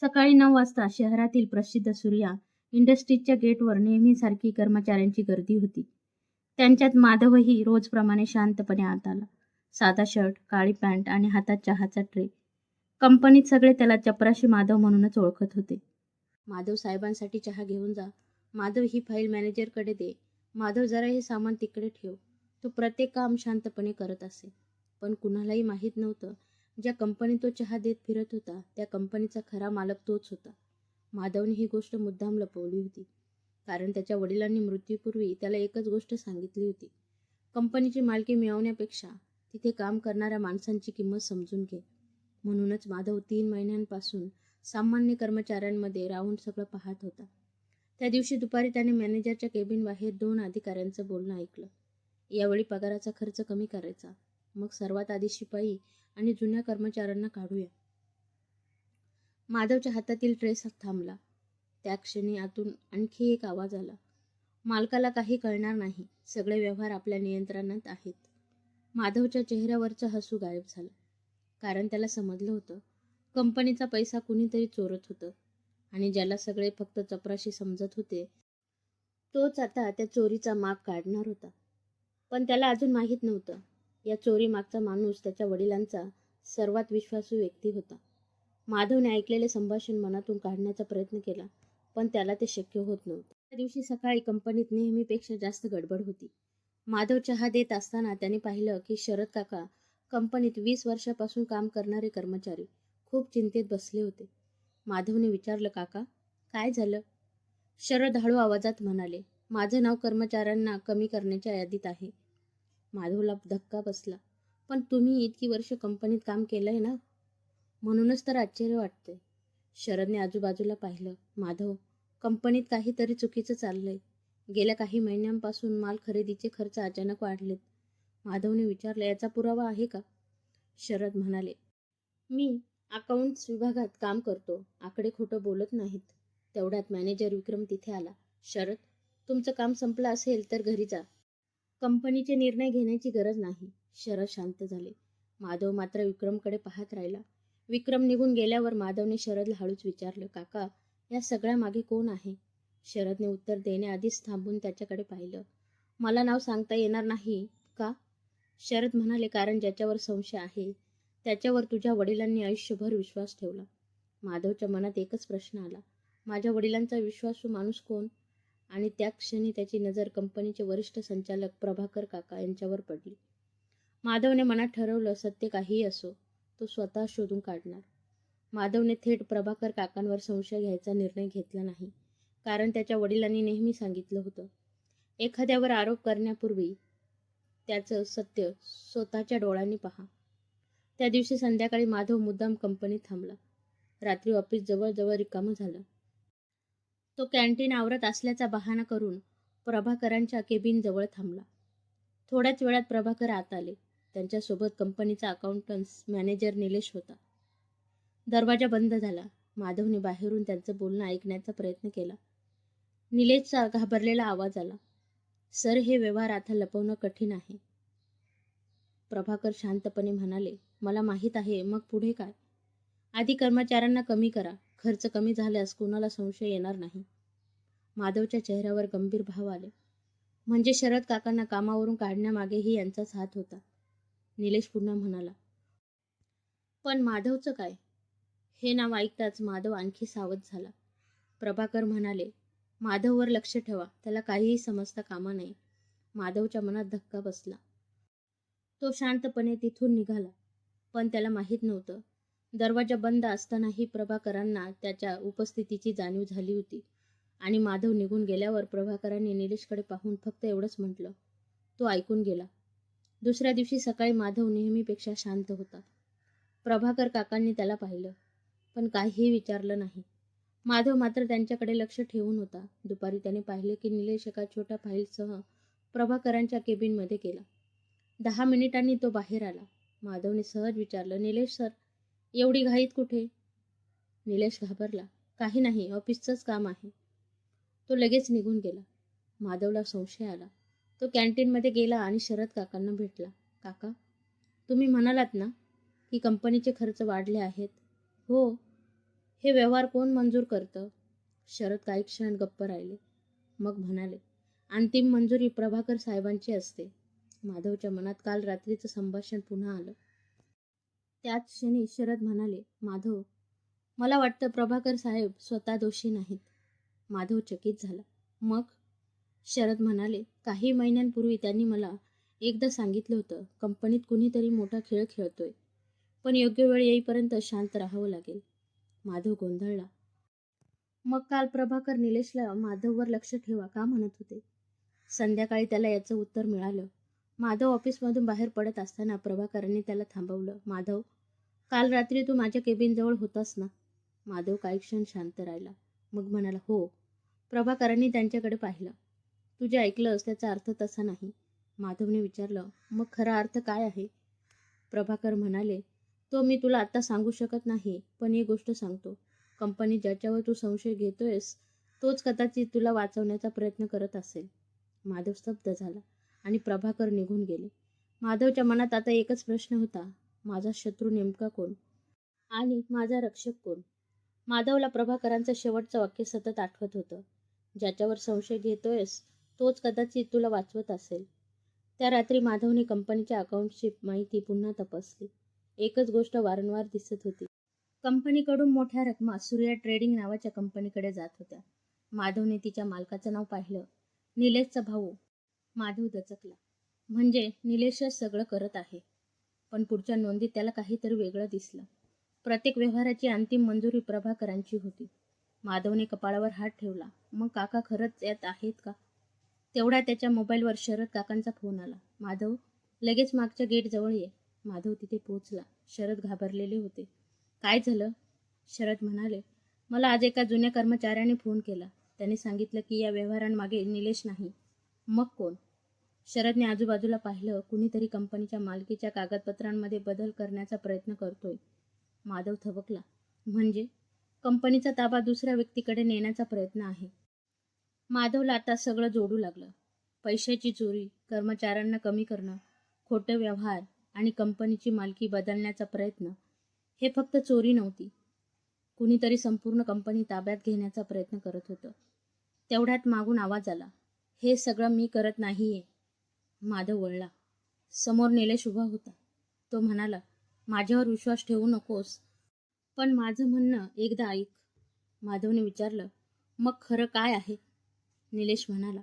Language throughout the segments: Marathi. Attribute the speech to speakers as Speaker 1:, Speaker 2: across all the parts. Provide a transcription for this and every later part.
Speaker 1: सकाळी 9 वाजता शहरातील प्रसिद्ध सूर्या इंडस्ट्रीजच्या गेटवर नेहमीसारखी कर्मचाऱ्यांची गर्दी होती. त्यांच्यात माधवही रोजप्रमाणे शांतपणे आत आला. साधा शर्ट, काळी पॅन्ट आणि हातात चहाचा ट्रे. कंपनीत सगळे त्याला चपराशी माधव म्हणूनच ओळखत होते. माधव साहेबांसाठी चहा घेऊन जा. माधव ही फाईल मॅनेजरकडे दे. माधव जरा हे सामान तिकडे ठेव. तो प्रत्येक काम शांतपणे करत असे. पण कुणालाही माहीत नव्हतं, ज्या कंपनीत तो चहा देत फिरत होता त्या कंपनीचा खरा मालक तोच होता. माधवने ही गोष्ट मुद्दाम लपवली होती, कारण त्याच्या वडिलांनी मृत्यूपूर्वी त्याला एकच गोष्ट सांगितली होती: कंपनीची मालकी मिळवण्यापेक्षा तिथे काम करणाऱ्या माणसांची किंमत समजून घे. म्हणूनच माधव 3 महिन्यांपासून सामान्य कर्मचाऱ्यांमध्ये राहून सगळं पाहत होता. त्या दिवशी दुपारी त्याने मॅनेजरच्या केबिन बाहेर 2 अधिकाऱ्यांचं बोलणं ऐकलं. यावेळी पगाराचा खर्च कमी करायचा, मग सर्वात आधी शिपाई आणि जुन्या कर्मचाऱ्यांना काढूया. माधवच्या हातातील ट्रेस थांबला. त्या क्षणी आतून आणखी एक आवाज आला: मालकाला काही कळणार नाही, सगळे व्यवहार आपल्या नियंत्रणात आहेत. माधवच्या चेहऱ्यावरचं हसू गायब झालं, कारण त्याला समजलं होतं कंपनीचा पैसा कुणीतरी चोरत होतं, आणि ज्याला सगळे फक्त चपराशी समजत होते तोच आता त्या चोरीचा माग काढणार होता. पण त्याला अजून माहीत नव्हतं, या चोरी मागचा माणूस त्याच्या वडिलांचा सर्वात विश्वासू व्यक्ती होता. माधवने ऐकलेले संभाषण मनातून काढण्याचा प्रयत्न केला, पण त्याला ते शक्य होत नव्हतं. त्या दिवशी सकाळी कंपनीत नेहमीपेक्षा जास्त गडबड होती. माधव चहा देत असताना त्याने पाहिलं की शरद काका, कंपनीत 20 वर्षापासून काम करणारे कर्मचारी, खूप चिंतेत बसले होते. माधवने विचारलं, काका, काय झालं? शरद हळू आवाजात म्हणाले, माझं नाव कर्मचाऱ्यांना कमी करण्याच्या यादीत आहे. माधवला धक्का बसला. पण तुम्ही इतकी वर्ष कंपनीत काम केलंय ना, म्हणूनच तर आश्चर्य वाटतंय. शरदने आजूबाजूला पाहिलं. माधव, कंपनीत काहीतरी चुकीचं चाललंय. गेल्या काही महिन्यांपासून माल खरेदीचे खर्च अचानक वाढलेत. माधवने विचारलं, याचा पुरावा आहे का? शरद म्हणाले, मी अकाउंट्स विभागात काम करतो, आकडे खोटं बोलत नाहीत. तेवढ्यात मॅनेजर विक्रम तिथे आला. शरद, तुमचं काम संपलं असेल तर घरी जा. कंपनीचे निर्णय घेण्याची गरज नाही. शरद शांत झाले. माधव मात्र विक्रमकडे पाहत राहिला. विक्रम निघून गेल्यावर माधवने शरदला हळूच विचारलं, काका, या सगळ्या मागे कोण आहे? शरदने उत्तर देण्याआधीच थांबून त्याच्याकडे पाहिलं. मला नाव सांगता येणार नाही का? शरद म्हणाले, कारण ज्याच्यावर संशय आहे त्याच्यावर तुझ्या वडिलांनी आयुष्यभर विश्वास ठेवला. माधवच्या मनात एकच प्रश्न आला, माझ्या वडिलांचा विश्वासू माणूस कोण? आणि त्या क्षणी त्याची नजर कंपनीचे वरिष्ठ संचालक प्रभाकर काका यांच्यावर पडली. माधवने मनात ठरवलं, सत्य काहीही असो, तो स्वतः शोधून काढणार. माधवने थेट प्रभाकर काकांवर संशय घ्यायचा निर्णय घेतला नाही, कारण त्याच्या वडिलांनी नेहमी सांगितलं होतं, एखाद्यावर आरोप करण्यापूर्वी त्याचं सत्य स्वतःच्या डोळ्यांनी पहा. त्या दिवशी संध्याकाळी माधव मुद्दाम कंपनीत थांबला. रात्री ऑफिस जवळजवळ रिकामं झालं. तो कॅन्टीन आवरत असल्याचा बहाणा करून प्रभाकरांच्या केबिन जवळ थांबला. थोड्याच वेळात प्रभाकर आत आले. त्यांच्यासोबत कंपनीचा अकाउंटन्स मॅनेजर निलेश होता. दरवाजा बंद झाला. माधवने बाहेरून त्यांचं बोलणं ऐकण्याचा प्रयत्न केला. निलेशचा घाबरलेला आवाज आला, सर, हे व्यवहार आता लपवणं कठीण आहे. प्रभाकर शांतपणे म्हणाले, मला माहीत आहे, मग पुढे काय? आधी कर्मचाऱ्यांना कमी करा. खर्च कमी झाल्यास कुणाला संशय येणार नाही. माधवच्या चेहऱ्यावर गंभीर भाव आले. म्हणजे शरद काकांना कामावरून काढण्यामागेही यांचाच हात होता. निलेश पुन्हा म्हणाला, पण माधवचं काय? हे नाव ऐकताच माधव आणखी सावध झाला. प्रभाकर म्हणाले, माधववर लक्ष ठेवा, त्याला काहीही समजता कामा नये. माधवच्या मनात धक्का बसला. तो शांतपणे तिथून निघाला, पण त्याला माहीत नव्हतं, दरवाजा बंद असतानाही प्रभाकरांना त्याच्या उपस्थितीची जाणीव झाली होती. आणि माधव निघून गेल्यावर प्रभाकरांनी निलेशकडे पाहून फक्त एवढंच म्हटलं, तो ऐकून गेला. दुसऱ्या दिवशी सकाळी माधव नेहमीपेक्षा शांत होता. प्रभाकर काकांनी त्याला पाहिलं, पण काहीही विचारलं नाही. माधव मात्र त्यांच्याकडे लक्ष ठेवून होता. दुपारी त्याने पाहिले की निलेश एका छोट्या फाईलसह प्रभाकरांच्या केबिनमध्ये गेला. 10 मिनिटांनी तो बाहेर आला. माधवने सहज विचारलं, निलेश सर, एवढी घाईत कुठे? निलेश घाबरला, काही नाही, ऑफिसचंच काम आहे. तो लगेच निघून गेला. माधवला संशय आला. तो कॅन्टीनमध्ये गेला आणि शरद काकांना भेटला. काका, तुम्ही म्हणालात ना की कंपनीचे खर्च वाढले आहेत? हो, हे व्यवहार कोण मंजूर करतं? शरद काही क्षण गप्प राहिले. मग म्हणाले, अंतिम मंजुरी प्रभाकर साहेबांची असते. माधवच्या मनात काल रात्रीचं संभाषण पुन्हा आलं. त्याच क्षणी शरद म्हणाले, माधव, मला वाटतं प्रभाकर साहेब स्वतः दोषी नाहीत. माधव चकित झाला. मग? शरद म्हणाले, काही महिन्यांपूर्वी त्यांनी मला एकदा सांगितलं होतं, कंपनीत कुणीतरी मोठा खेळ खेळतोय, पण योग्य वेळ येईपर्यंत शांत राहावं लागेल. माधव गोंधळला. मग काल प्रभाकर निलेशला माधववर लक्ष ठेवा का म्हणत होते? संध्याकाळी त्याला याचं उत्तर मिळालं. माधव ऑफिसमधून बाहेर पडत असताना प्रभाकरांनी त्याला थांबवलं. माधव, काल रात्री तू माझ्या केबिनजवळ होतास ना? माधव काही क्षण शांत राहिला. मग म्हणाला, हो. प्रभाकरांनी त्यांच्याकडे पाहिलं. तू जे ऐकलंस त्याचा अर्थ तसा नाही. माधवने विचारलं, मग खरा अर्थ काय आहे? प्रभाकर म्हणाले, तो मी तुला आत्ता सांगू शकत नाही, पण एक गोष्ट सांगतो. कंपनी ज्याच्यावर तू संशय घेतोयस तोच कदाचित तुला वाचवण्याचा प्रयत्न करत असेल. माधव स्तब्ध झाला आणि प्रभाकर निघून गेले. माधवच्या मनात आता एकच प्रश्न होता, माझा शत्रू नेमका कोण आणि माझा रक्षक कोण? माधवला प्रभाकरांचं शेवटचं वाक्य सतत आठवत होतं, ज्याच्यावर संशय घेतोयस तोच कदाचित तुला वाचवत असेल. त्या रात्री माधवने कंपनीच्या अकाउंटची माहिती पुन्हा तपासली. एकच गोष्ट वारंवार दिसत होती. कंपनीकडून मोठ्या रकमा सूर्या ट्रेडिंग नावाच्या कंपनीकडे जात होत्या. माधवने तिच्या मालकाचं नाव पाहिलं, निलेशचा भाऊ. माधव दचकला. म्हणजे निलेशच सगळं करत आहे. पण पुढच्या नोंदीत त्याला काहीतरी वेगळं दिसलं. प्रत्येक व्यवहाराची अंतिम मंजुरी प्रभाकरांची होती. माधवने कपाळावर हात ठेवला. मग काका खरंच यात आहेत का? तेवढा त्याच्या मोबाईलवर शरद काकांचा फोन आला. माधव, लगेच मागच्या गेटजवळ ये. माधव तिथे पोहोचला. शरद घाबरलेले होते. काय झालं? शरद म्हणाले, मला आज एका जुन्या कर्मचाऱ्याने फोन केला. त्याने सांगितलं की या व्यवहारांमागे निलेश नाही. मग कोण? शरदने आजूबाजूला पाहिलं. कुणीतरी कंपनीच्या मालकीच्या कागदपत्रांमध्ये बदल करण्याचा प्रयत्न करतोय. माधव थबकला. म्हणजे कंपनीचा ताबा दुसऱ्या व्यक्तीकडे नेण्याचा प्रयत्न आहे. माधवला आता सगळं जोडू लागलं. पैशाची चोरी, कर्मचाऱ्यांना कमी करणं, खोटे व्यवहार आणि कंपनीची मालकी बदलण्याचा प्रयत्न. हे फक्त चोरी नव्हती. कुणीतरी संपूर्ण कंपनी ताब्यात घेण्याचा प्रयत्न करत होतं. तेवढ्यात मागून आवाज आला, हे सगळं मी करत नाहीये. माधव वळला. समोर निलेश उभा होता. तो म्हणाला, माझ्यावर विश्वास ठेवू नकोस, पण माझं म्हणणं एकदा ऐक. माधवने विचारलं, मग खरं काय आहे? निलेश म्हणाला,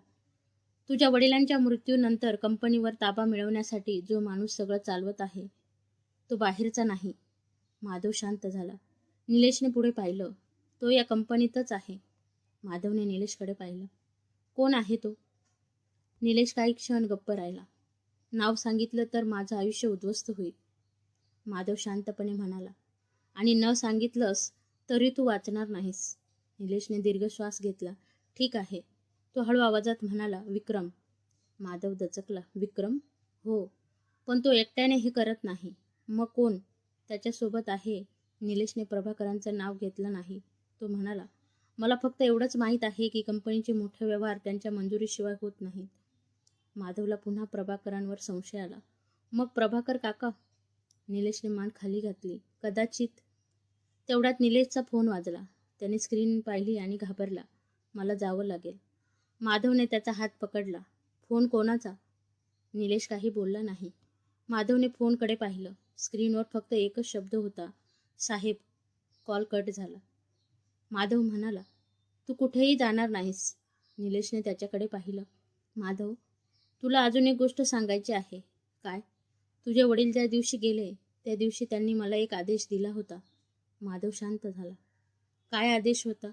Speaker 1: तुझ्या वडिलांच्या मृत्यूनंतर कंपनीवर ताबा मिळवण्यासाठी जो माणूस सगळं चालवत आहे तो बाहेरचा नाही. माधव शांत झाला. निलेशने पुढे पाहिलं. तो या कंपनीतच आहे. माधवने निलेशकडे पाहिलं. कोण आहे तो? निलेश काही क्षण गप्प राहिला. नाव सांगितलं तर माझं आयुष्य उद्ध्वस्त होईल. माधव शांतपणे म्हणाला, आणि न सांगितलंस तरी तू वाचणार नाहीस. निलेशने दीर्घ श्वास घेतला. ठीक आहे. तो हळू आवाजात म्हणाला, विक्रम. माधव दचकला. विक्रम? हो, पण तो एकट्याने हे करत नाही. मग कोण त्याच्यासोबत आहे? निलेशने प्रभाकरांचं नाव घेतलं नाही. तो म्हणाला, मला फक्त एवढंच माहीत आहे की कंपनीचे मोठे व्यवहार त्यांच्या मंजुरीशिवाय होत नाहीत. माधवला पुन्हा प्रभाकरांवर संशय आला. मग प्रभाकर काका? निलेशने मान खाली घातली. कदाचित. तेवढ्यात निलेशचा फोन वाजला. त्याने स्क्रीन पाहिली आणि घाबरला. मला जावं लागेल. माधवने त्याचा हात पकडला. फोन कोणाचा? निलेश काही बोलला नाही. माधवने फोनकडे पाहिलं. स्क्रीनवर फक्त एकच शब्द होता, साहेब. कॉल कट झाला. माधव म्हणाला, तू कुठेही जाणार नाहीस. निलेशने त्याच्याकडे पाहिलं. माधव, तुला अजून एक गोष्ट सांगायची आहे. काय? तुझे वडील ज्या दिवशी गेले त्या दिवशी त्यांनी मला एक आदेश दिला होता. माधव शांत झाला. काय आदेश होता?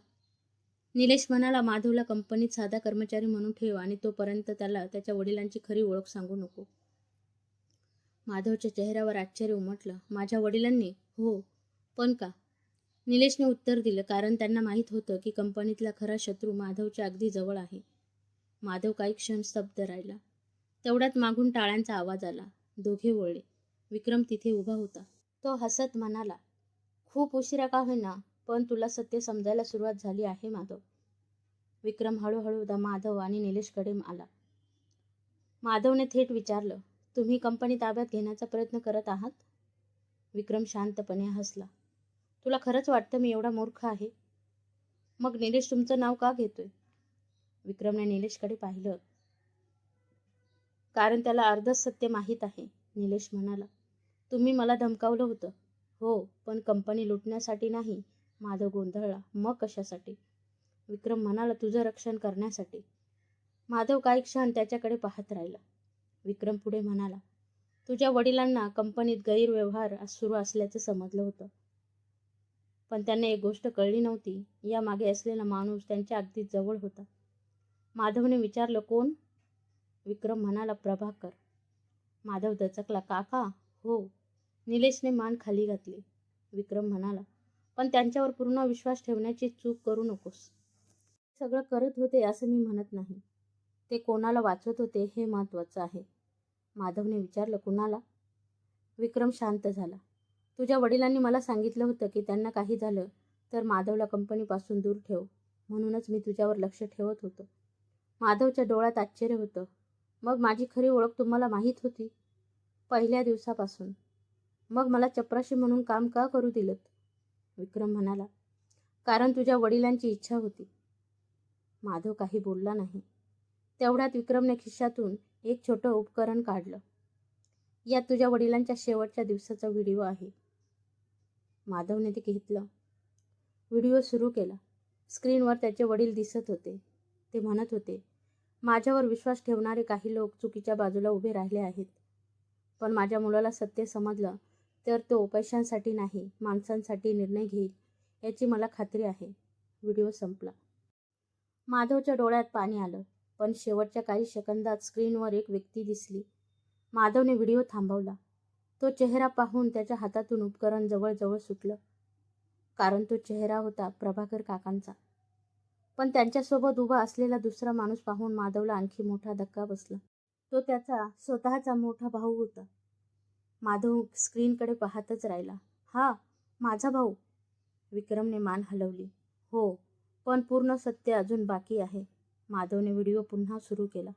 Speaker 1: निलेश म्हणाला, माधवला कंपनीत साधा कर्मचारी म्हणून ठेव आणि तोपर्यंत त्याला त्याच्या वडिलांची खरी ओळख सांगू नको. माधवच्या चेहऱ्यावर आश्चर्य उमटलं. माझ्या वडिलांनी? हो, पण का? निलेशने उत्तर दिलं, कारण त्यांना माहीत होतं की कंपनीतला खरा शत्रू माधवच्या अगदी जवळ आहे. माधव काही क्षण स्तब्ध राहिला. तेवढ्यात मागून टाळ्यांचा आवाज आला. दोघे वळले. विक्रम तिथे उभा होता. तो हसत म्हणाला, खूप उशिरा का होईना, पण तुला सत्य समजायला सुरुवात झाली आहे माधव. विक्रम हळूहळू माधव आणि निलेशकडे आला. माधवने थेट विचारलं, तुम्ही कंपनी ताब्यात घेण्याचा प्रयत्न करत आहात? विक्रम शांतपणे हसला. तुला खरंच वाटतं मी एवढा मूर्ख आहे? मग निलेश तुमचं नाव का घेतोय? विक्रमने निलेशकडे पाहिलं. कारण त्याला अर्धच सत्य माहीत आहे. निलेश म्हणाला. तुम्ही मला धमकावलं होतं. हो, पण कंपनी लुटण्यासाठी नाही. माधव गोंधळला. मग कशासाठी? विक्रम म्हणाला, तुझं रक्षण करण्यासाठी. माधव काही क्षण त्याच्याकडे पाहत राहिला. विक्रम पुढे म्हणाला, तुझ्या वडिलांना कंपनीत गैरव्यवहार सुरू असल्याचं समजलं होतं. पण त्यांना एक गोष्ट कळली नव्हती. या मागे असलेला माणूस त्यांच्या अगदी जवळ होता. माधवने विचारलं, कोण? विक्रम म्हणाला, प्रभाकर. माधव दचकला. काका? हो. निलेशने मान खाली घातली. विक्रम म्हणाला, पण त्यांच्यावर पूर्ण विश्वास ठेवण्याची चूक करू नकोस. सगळं करत होते असं मी म्हणत नाही. ते कोणाला वाचवत होते हे महत्त्वाचं आहे. माधवने विचारलं, कुणाला? विक्रम शांत झाला. तुझ्या वडिलांनी मला सांगितलं होतं की त्यांना काही झालं तर माधवला कंपनीपासून दूर ठेव. म्हणूनच मी तुझ्यावर लक्ष ठेवत होतो. माधवच्या डोळ्यात आश्चर्य होतं. मग माझी खरी ओळख तुम्हाला माहीत होती? पहिल्या दिवसापासून. मग मला चपराशी म्हणून काम का करू दिलंत? विक्रम म्हणाला, कारण तुझ्या वडिलांची इच्छा होती. माधव काही बोलला नाही. तेवढ्यात विक्रमने खिशातून एक छोटं उपकरण काढलं. यात तुझ्या वडिलांच्या शेवटच्या दिवसाचा व्हिडिओ आहे. माधवने ते घेतलं. व्हिडिओ सुरू केला. स्क्रीनवर त्याचे वडील दिसत होते. ते म्हणत होते, माझ्यावर विश्वास ठेवणारे काही लोक चुकीच्या बाजूला उभे राहिले आहेत. पण माझ्या मुलाला सत्य समजलं तर तो पैशांसाठी नाही, माणसांसाठी निर्णय घेईल याची मला खात्री आहे. व्हिडिओ संपला. माधवच्या डोळ्यात पाणी आलं. पण शेवटच्या काही सेकंदात स्क्रीनवर एक व्यक्ती दिसली. माधवने व्हिडिओ थांबवला. तो चेहरा पाहून त्याच्या हातातून उपकरण जवळजवळ सुटलं. कारण तो चेहरा होता प्रभाकर काकांचा. पण त्यांच्यासोबत उभा असलेला दुसरा माणूस पाहून माधवला आणखी मोठा धक्का बसला. तो त्याचा स्वतःचा मोठा भाऊ होता. माधव स्क्रीनकडे पाहतच राहिला. हा, माझा भाऊ. विक्रमने मान हलवली. हो, पण पूर्ण सत्य अजून बाकी आहे. माधवने व्हिडिओ पुन्हा सुरू केला.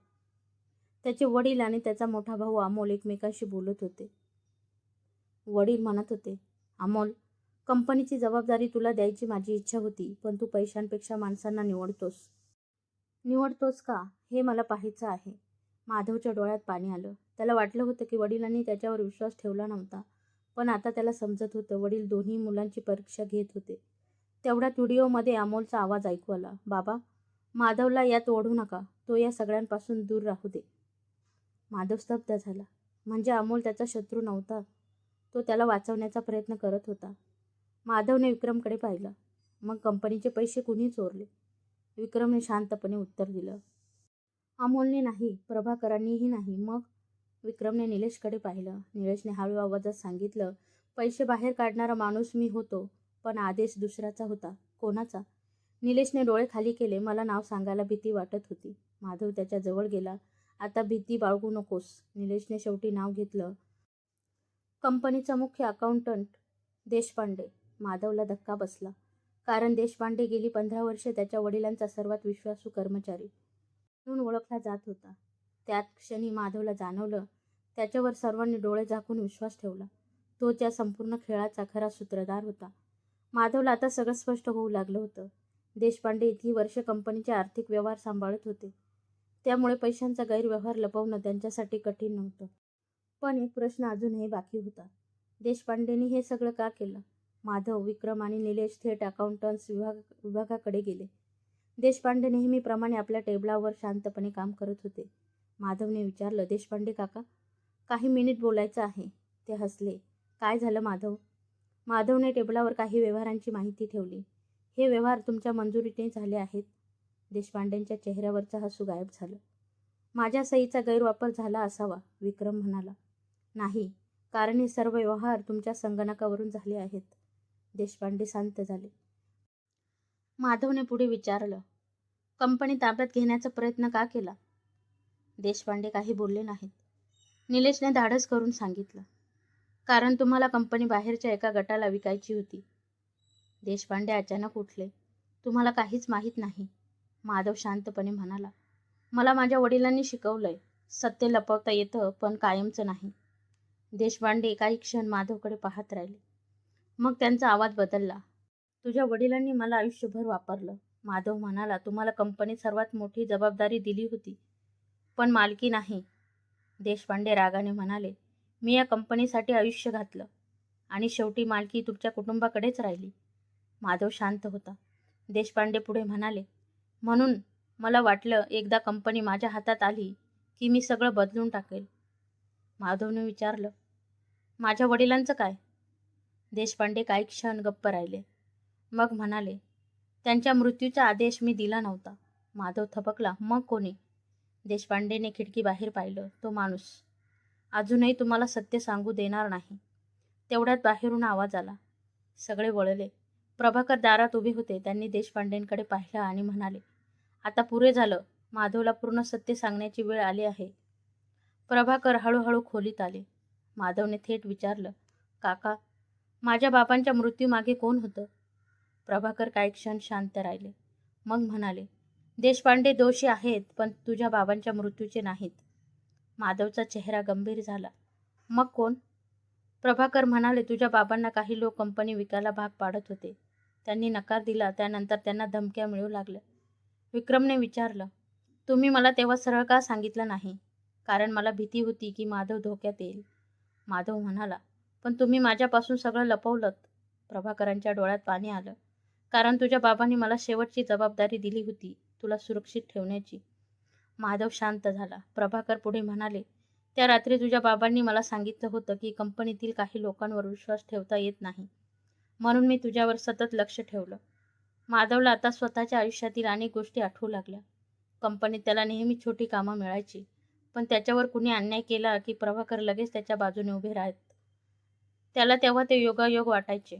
Speaker 1: त्याचे वडील आणि त्याचा मोठा भाऊ अमोल एकमेकांशी बोलत होते. वडील म्हणत होते, अमोल, कंपनीची जबाबदारी तुला द्यायची माझी इच्छा होती, पण तू पैशांपेक्षा माणसांना निवडतोस. निवडतोस का हे मला पाहायचं आहे. माधवच्या डोळ्यात पाणी आलं. त्याला वाटलं होतं की वडिलांनी त्याच्यावर विश्वास ठेवला नव्हता. पण आता त्याला समजत होतं वडील दोन्ही मुलांची परीक्षा घेत होते. तेवढ्यात व्हिडिओमध्ये अमोलचा आवाज ऐकू आला. बाबा, माधवला यात ओढू नका. तो या सगळ्यांपासून दूर राहू दे. माधव स्तब्ध झाला. म्हणजे अमोल त्याचा शत्रू नव्हता. तो त्याला वाचवण्याचा प्रयत्न करत होता. माधवने विक्रमकडे पाहिलं. मग कंपनीचे पैसे कुणी चोरले? विक्रमने शांतपणे उत्तर दिलं. अमोलने नाही, प्रभाकरांनीही नाही. मग? विक्रमने निलेशकडे पाहिलं. निलेशने हळू आवाजात सांगितलं, पैसे बाहेर काढणारा माणूस मी होतो, पण आदेश दुसऱ्याचा होता. कोणाचा? निलेशने डोळे खाली केले. मला नाव सांगायला भीती वाटत होती. माधव त्याच्या जवळ गेला. आता भीती बाळगू नकोस. निलेशने शेवटी नाव घेतलं. कंपनीचा मुख्य अकाउंटंट देशपांडे. माधवला धक्का बसला. कारण देशपांडे गेली 15 वर्षे त्याच्या वडिलांचा सर्वात विश्वासू कर्मचारी म्हणून ओळखला जात होता. त्याच क्षणी माधवला जाणवलं त्याच्यावर सर्वांनी डोळे झाकून विश्वास ठेवला. तोच या संपूर्ण खेळाचा खरा सूत्रधार होता. माधवला आता सगळं स्पष्ट होऊ लागलं होतं. देशपांडे इतकी वर्षे कंपनीचे आर्थिक व्यवहार सांभाळत होते. त्यामुळे पैशांचा गैरव्यवहार लपवणं त्यांच्यासाठी कठीण नव्हतं. पण एक प्रश्न अजूनही बाकी होता. देशपांडेंनी हे सगळं का केलं? माधव, विक्रम आणि निलेश थेट अकाउंटन्स विभागाकडे गेले. देशपांडे नेहमीप्रमाणे आपल्या टेबलावर शांतपणे काम करत होते. माधवने विचारलं, देशपांडे काका, काही मिनिट बोलायचं आहे. ते हसले. काय झालं माधव? माधवने टेबलावर काही व्यवहारांची माहिती ठेवली. हे व्यवहार तुमच्या मंजुरीने झाले आहेत. देशपांडेंच्या चेहऱ्यावरचं हसू गायब झालं. माझ्या सहीचा गैरवापर झाला असावा, विक्रम म्हणाला. नाही, कारण हे सर्व व्यवहार तुमच्या संगणकावरून झाले आहेत. देशपांडे शांत झाले. माधवने पुढे विचारलं, कंपनी ताब्यात घेण्याचा प्रयत्न का केला? देशपांडे काही बोलले नाहीत. निलेशने धाडस करून सांगितलं, कारण तुम्हाला कंपनी बाहेरच्या एका गटाला विकायची होती. देशपांडे अचानक उठले. तुम्हाला काहीच माहीत नाही, माधव शांतपणे म्हणाला. मला माझ्या वडिलांनी शिकवलंय, सत्य लपवता येतं पण कायमचं नाही. देशपांडे काही क्षण माधवकडे पाहत राहिले. मग त्यांचा आवाज बदलला. तुझ्या वडिलांनी मला आयुष्यभर वापरलं. माधव म्हणाला, तुम्हाला कंपनीत सर्वात मोठी जबाबदारी दिली होती, पण मालकी नाही. देशपांडे रागाने म्हणाले, मी या कंपनीसाठी आयुष्य घातलं आणि शेवटी मालकी तुमच्या कुटुंबाकडेच राहिली. माधव शांत होता. देशपांडे पुढे म्हणाले, म्हणून मला वाटलं एकदा कंपनी माझ्या हातात आली की मी सगळं बदलून टाकेल. माधवने विचारलं, माझ्या वडिलांचं काय? देशपांडे काही क्षण गप्प राहिले. मग म्हणाले, त्यांच्या मृत्यूचा आदेश मी दिला नव्हता. माधव थबकला, मग कोणी? देशपांडेने खिडकीबाहेर पाहिलं. तो माणूस अजूनही तुम्हाला सत्य सांगू देणार नाही. तेवढ्यात बाहेरून आवाज आला. सगळे वळले. प्रभाकर दारात उभे होते. त्यांनी देशपांडेंकडे पाहिलं आणि म्हणाले, आता पुरे झालं. माधवला पूर्ण सत्य सांगण्याची वेळ आली आहे. प्रभाकर हळूहळू खोलीत आले. माधवने थेट विचारलं, काका, माझ्या बाबांच्या मृत्यूमागे कोण होतं? प्रभाकर काही क्षण शांत राहिले. मग म्हणाले, देशपांडे दोषी आहेत, पण तुझ्या बाबांच्या मृत्यूचे नाहीत. माधवचा चेहरा गंभीर झाला. मग कोण? प्रभाकर म्हणाले, तुझ्या बाबांना काही लोक कंपनी विकायला भाग पाडत होते. त्यांनी नकार दिला. त्यानंतर त्यांना धमक्या मिळू लागल्या. विक्रमने विचारलं, तुम्ही मला तेव्हा सरळ का सांगितलं नाही? कारण मला भीती होती की माधव धोक्यात येईल. माधव म्हणाला, पण तुम्ही माझ्यापासून सगळं लपवलंत. प्रभाकरांच्या डोळ्यात पाणी आलं. कारण तुझ्या बाबांनी मला शेवटची जबाबदारी दिली होती, तुला सुरक्षित ठेवण्याची. माधव शांत झाला. प्रभाकर पुढे म्हणाले, त्या रात्री तुझ्या बाबांनी मला सांगितलं होतं की कंपनीतील काही लोकांवर विश्वास ठेवता येत नाही. म्हणून मी तुझ्यावर सतत लक्ष ठेवलं. माधवला आता स्वतःच्या आयुष्यातील अनेक गोष्टी आठवू लागल्या. कंपनीत त्याला नेहमी छोटी कामं मिळायची, पण त्याच्यावर कुणी अन्याय केला की प्रभाकर लगेच त्याच्या बाजूने उभे राहत. त्याला तेव्हा ते योगायोग वाटायचे.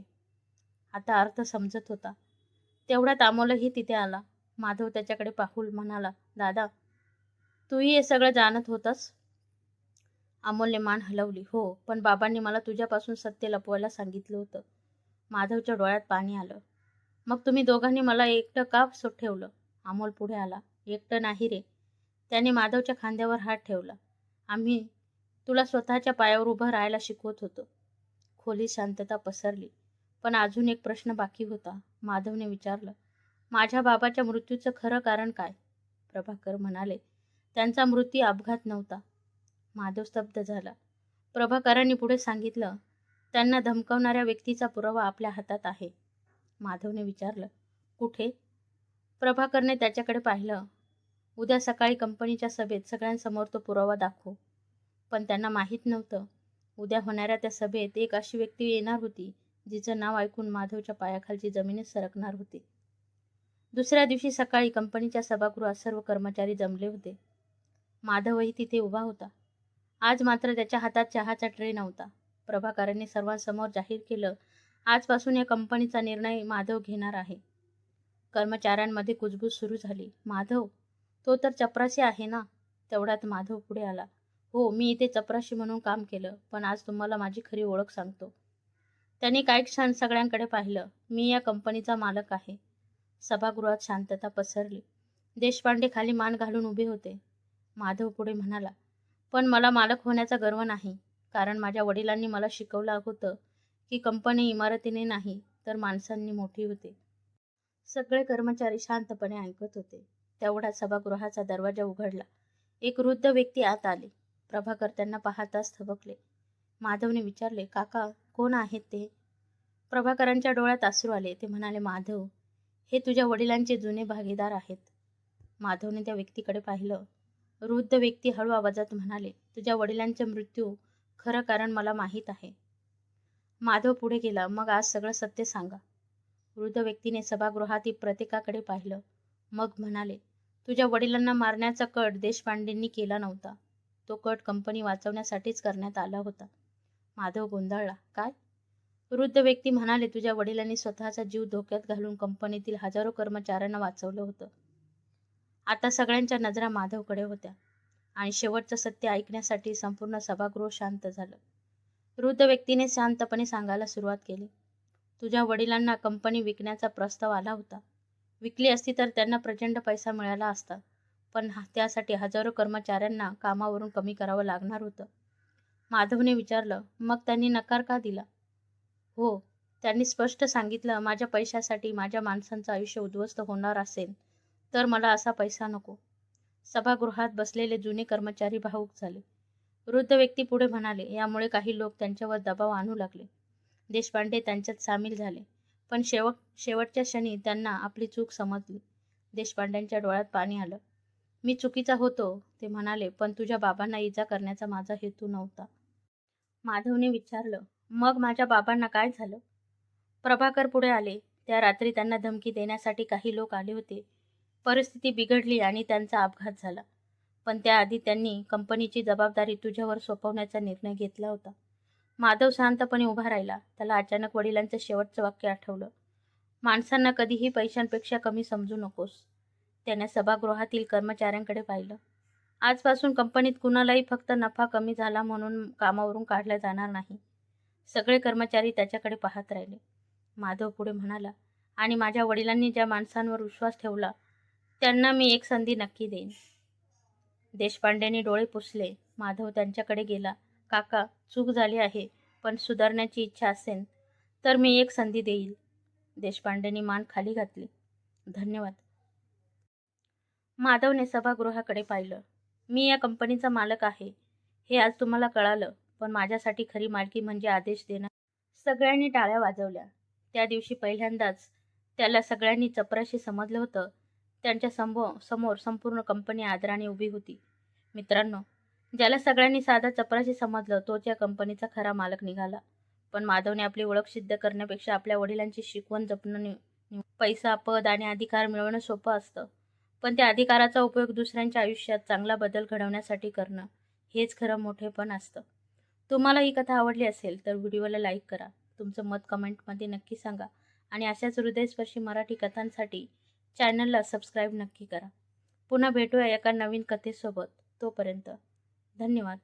Speaker 1: आता अर्थ समजत होता. तेवढ्यात अमोलही तिथे आला. माधव त्याच्याकडे पाहून म्हणाला, दादा, तूही हे सगळं जाणत होतास? अमोलने मान हलवली. हो, पण बाबांनी मला तुझ्यापासून सत्य लपवायला सांगितलं होतं. माधवच्या डोळ्यात पाणी आलं. मग तुम्ही दोघांनी मला एकटं का ठेवलं? अमोल पुढे आला. एकटं नाही रे. त्याने माधवच्या खांद्यावर हात ठेवला. आम्ही तुला स्वतःच्या पायावर उभं राहायला शिकवत होतो. खोलीत शांतता पसरली. पण अजून एक प्रश्न बाकी होता. माधवने विचारलं, माझ्या बाबाच्या मृत्यूचं खरं कारण काय? प्रभाकर म्हणाले, त्यांचा मृत्यू अपघात नव्हता. माधव स्तब्ध झाला. प्रभाकरांनी पुढे सांगितलं, त्यांना धमकावणाऱ्या व्यक्तीचा पुरावा आपल्या हातात आहे. माधवने विचारलं, कुठे? प्रभाकरने त्याच्याकडे पाहिलं. उद्या सकाळी कंपनीच्या सभेत सगळ्यांसमोर तो पुरावा दाखवू. पण त्यांना माहीत नव्हतं, उद्या होणाऱ्या त्या सभेत एक अशी व्यक्ती येणार होती जिचं नाव ऐकून माधवच्या पायाखालची जमीनच सरकणार होती. दुसऱ्या दिवशी सकाळी कंपनीच्या सभागृहात सर्व कर्मचारी जमले होते. माधवही तिथे उभा होता. आज मात्र त्याच्या हातात चहाचा ट्रे नव्हता. प्रभाकरांनी सर्वांसमोर जाहीर केलं, आजपासून या कंपनीचा निर्णय माधव घेणार आहे. कर्मचाऱ्यांमध्ये कुजबूज सुरू झाली. माधव, तो तर चपराशी आहे ना? तेवढ्यात माधव पुढे आला. हो, मी इथे चपराशी म्हणून काम केलं, पण आज तुम्हाला माझी खरी ओळख सांगतो. त्यांनी काही क्षण सगळ्यांकडे पाहिलं. मी या कंपनीचा मालक आहे. सभागृहात शांतता पसरली. देशपांडे खाली मान घालून उभे होते. माधव पुढे म्हणाला, पण मला मालक होण्याचा गर्व नाही, कारण माझ्या वडिलांनी मला शिकवलं होतं की कंपनी इमारतीने नाही तर माणसांनी मोठी होते. सगळे कर्मचारी शांतपणे ऐकत होते. तेवढ्यात सभागृहाचा दरवाजा उघडला. एक वृद्ध व्यक्ती आत आले. प्रभाकर त्यांना पाहताच थबकले. माधवने विचारले, काका, कोण आहेत ते? प्रभाकरांच्या डोळ्यात अश्रू आले. ते म्हणाले, माधव, हे तुझ्या वडिलांचे जुने भागीदार आहेत. माधवने त्या व्यक्तीकडे पाहिलं. वृद्ध व्यक्ती हळू आवाजात म्हणाले, तुझ्या वडिलांचे मृत्यू खरं कारण मला माहीत आहे. माधव पुढे गेला. मग आज सगळं सत्य सांगा. वृद्ध व्यक्तीने सभागृहातील प्रत्येकाकडे पाहिलं. मग म्हणाले, तुझ्या वडिलांना मारण्याचा कट देशपांडेंनी केला नव्हता. तो कट कंपनी वाचवण्यासाठीच करण्यात आला होता. माधव गोंधळला. काय? वृद्ध व्यक्ती म्हणाले, तुझ्या वडिलांनी स्वतःचा जीव धोक्यात घालून कंपनीतील हजारो कर्मचाऱ्यांना वाचवलं होतं. आता सगळ्यांच्या नजरा माधवकडे होत्या आणि शेवटचं सत्य ऐकण्यासाठी संपूर्ण सभागृह शांत झालं. वृद्ध व्यक्तीने शांतपणे सांगायला सुरुवात केली. तुझ्या वडिलांना कंपनी विकण्याचा प्रस्ताव आला होता. विकली असती तर त्यांना प्रचंड पैसा मिळाला असता, पण त्यासाठी हजारो कर्मचाऱ्यांना कामावरून कमी करावं लागणार होतं. माधवने विचारलं, मग त्यांनी नकार का दिला? हो, त्यांनी स्पष्ट सांगितलं, माझ्या पैशासाठी माझ्या माणसांचं आयुष्य उद्ध्वस्त होणार असेल तर मला असा पैसा नको. सभागृहात बसलेले जुने कर्मचारी भावूक झाले. वृद्ध व्यक्ती पुढे म्हणाले, यामुळे काही लोक त्यांच्यावर दबाव आणू लागले. देशपांडे त्यांच्यात सामील झाले. पण शेवटच्या क्षणी त्यांना आपली चूक समजली. देशपांड्यांच्या डोळ्यात पाणी आलं. मी चुकीचा होतो, ते म्हणाले, पण तुझ्या बाबांना इजा करण्याचा माझा हेतू नव्हता. माधवने विचारलं, मग माझ्या बाबांना काय झालं? प्रभाकर पुढे आले. त्या रात्री त्यांना धमकी देण्यासाठी काही लोक आले होते. परिस्थिती बिघडली आणि त्यांचा अपघात झाला. पण त्याआधी त्यांनी कंपनीची जबाबदारी तुझ्यावर सोपवण्याचा निर्णय घेतला होता. माधव शांतपणे उभा राहिला. त्याला अचानक वडिलांचं शेवटचं वाक्य आठवलं. माणसांना कधीही पैशांपेक्षा कमी समजू नकोस. त्याने सभागृहातील कर्मचाऱ्यांकडे पाहिलं. आजपासून कंपनीत कुणालाही फक्त नफा कमी झाला म्हणून कामावरून काढलं जाणार नाही. सगळे कर्मचारी त्याच्याकडे पाहत राहिले. माधव पुढे म्हणाला, आणि माझ्या वडिलांनी ज्या माणसांवर विश्वास ठेवला त्यांना मी एक संधी नक्की देईन. देशपांडेंनी डोळे पुसले. माधव त्यांच्याकडे गेला. काका, चूक झाली आहे, पण सुधारण्याची इच्छा असेल तर मी एक संधी देईल. देशपांडेंनी मान खाली घातली. धन्यवाद. माधवने सभागृहाकडे पाहिलं. मी या कंपनीचा मालक आहे, हे आज तुम्हाला कळालं, पण माझ्यासाठी खरी मालकी म्हणजे आदेश देणं. सगळ्यांनी टाळ्या वाजवल्या. त्या दिवशी पहिल्यांदाच त्याला सगळ्यांनी चपराशी समजलं होतं. त्यांच्या समोर संपूर्ण कंपनी आदराने उभी होती. मित्रांनो, ज्याला सगळ्यांनी साधा चपराशी समजलं तोच या कंपनीचा खरा मालक निघाला. पण माधवने आपली ओळख सिद्ध करण्यापेक्षा आपल्या वडिलांची शिकवण जपणं. पैसा, पद आणि अधिकार मिळवणं सोपं असतं, पण त्या अधिकाराचा उपयोग दुसऱ्यांच्या आयुष्यात चांगला बदल घडवण्यासाठी करणं हेच खरं मोठेपण असतं. तुम्हाला ही कथा आवडली असेल तर व्हिडिओला लाईक करा. तुमचं मत कमेंटमध्ये नक्की सांगा आणि अशाच हृदयस्पर्शी मराठी कथांसाठी चॅनलला सबस्क्राईब नक्की करा. पुन्हा भेटूया एका नवीन कथेसोबत. तोपर्यंत धन्यवाद.